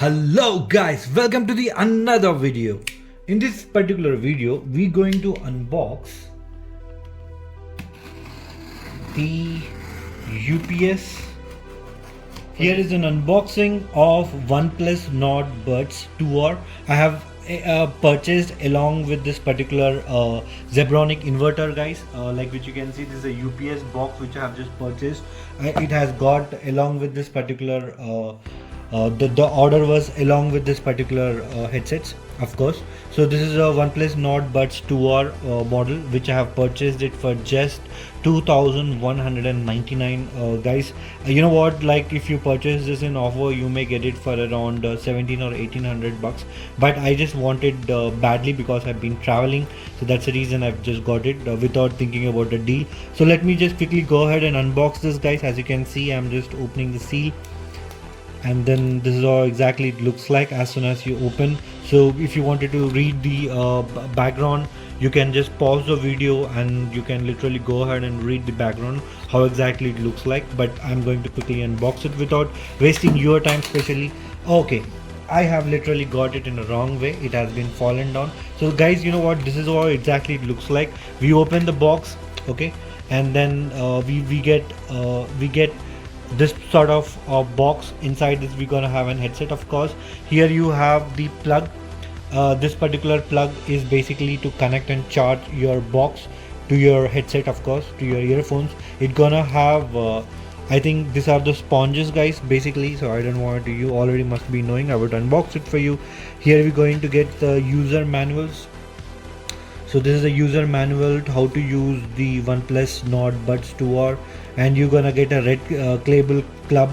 Hello guys, welcome to the another video. In this particular video, we're going to unbox the UPS. Here is an unboxing of OnePlus Nord Buds 2R. I have purchased along with this particular Zebronic inverter, guys. Like which you can see, this is a UPS box which I have just purchased. It has got along with this particular the order was along with this particular headsets, of course. So this is a OnePlus Nord Buds 2R model which I have purchased it for just 2,199, guys. You know what, like if you purchase this in offer, you may get it for around 17 or 1800 bucks, but I just wanted badly because I've been traveling, so that's the reason I've just got it without thinking about the deal. So let me just quickly go ahead and unbox this, guys. As you can see, I'm just opening the seal, and then this is how exactly it looks like as soon as you open. So if you wanted to read the background, you can just pause the video and you can literally go ahead and read the background how exactly it looks like, but I'm going to quickly unbox it without wasting your time especially. Okay, I have literally got it in a wrong way. It has been fallen down. So guys, you know what, this is how exactly it looks like. We open the box, okay, and then we get this sort of box. Inside this we're gonna have an headset, of course. Here you have the plug. This particular plug is basically to connect and charge your box to your headset, of course, to your earphones. It's gonna have I think these are the sponges, guys, basically. So I don't want to, you already must be knowing. I would unbox it for you. Here we're going to get the user manuals. So this is a user manual how to use the OnePlus Nord Buds 2R, and you're gonna get a red label club,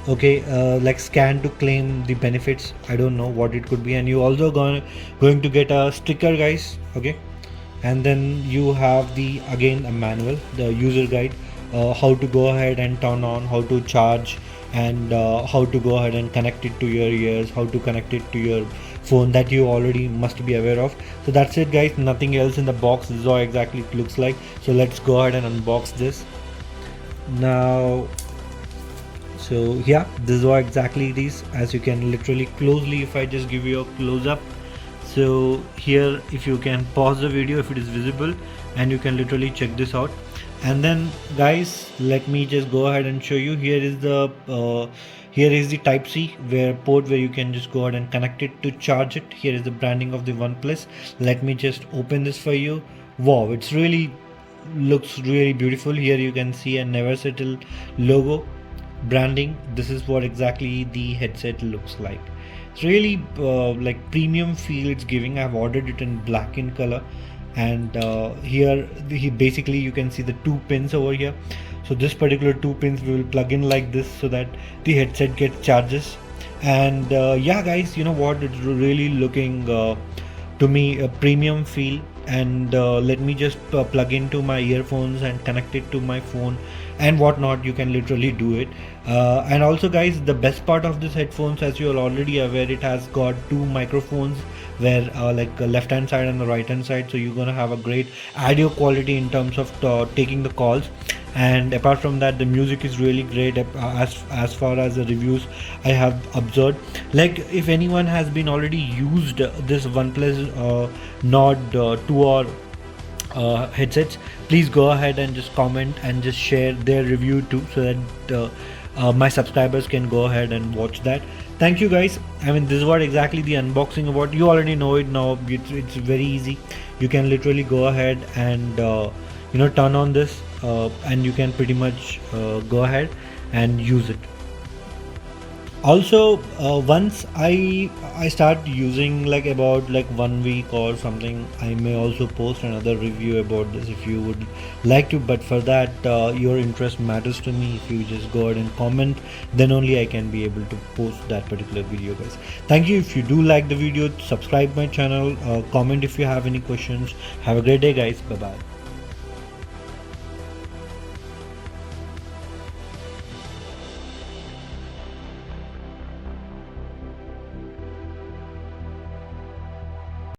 okay, like scan to claim the benefits. I don't know what it could be. And you also going to get a sticker, guys, okay. And then you have the again a manual, the user guide, how to go ahead and turn on, how to charge, and how to go ahead and connect it to your ears, how to connect it to your phone, that you already must be aware of. So that's it, guys, nothing else in the box. This is how exactly it looks like. So let's go ahead and unbox this now. So yeah, this is how exactly it is, as you can literally closely, if I just give you a close-up. So here, if you can pause the video if it is visible, and you can literally check this out. And then guys, let me just go ahead and show you. Here is the type C port where you can just go ahead and connect it to charge it. Here is the branding of the OnePlus. Let me just open this for you. Wow, it's really looks really beautiful. Here you can see a never settle logo branding. This is what exactly the headset looks like. It's really like premium feel it's giving. I've ordered it in black in color, and here basically you can see the two pins over here. So this particular two pins we will plug in like this so that the headset gets charges. And yeah, guys, you know what, it's really looking to me a premium feel. And let me just plug into my earphones and connect it to my phone and whatnot. You can literally do it. And also, guys, the best part of this headphones, as you are already aware, it has got two microphones where like left hand side and the right hand side, so you're gonna have a great audio quality in terms of taking the calls. And apart from that, the music is really great, as far as the reviews I have observed. Like if anyone has been already used this OnePlus Nord 2R headsets, please go ahead and just comment and just share their review too, so that my subscribers can go ahead and watch that. Thank you, guys. I mean, this is what exactly the unboxing about. You already know it now. It's very easy. You can literally go ahead and turn on this and you can pretty much go ahead and use it. Also, once I start using, like about like 1 week or something, I may also post another review about this if you would like to. But for that, your interest matters to me. If you just go ahead and comment, then only I can be able to post that particular video, guys. Thank you. If you do like the video, subscribe my channel, comment if you have any questions. Have a great day, guys. Bye bye.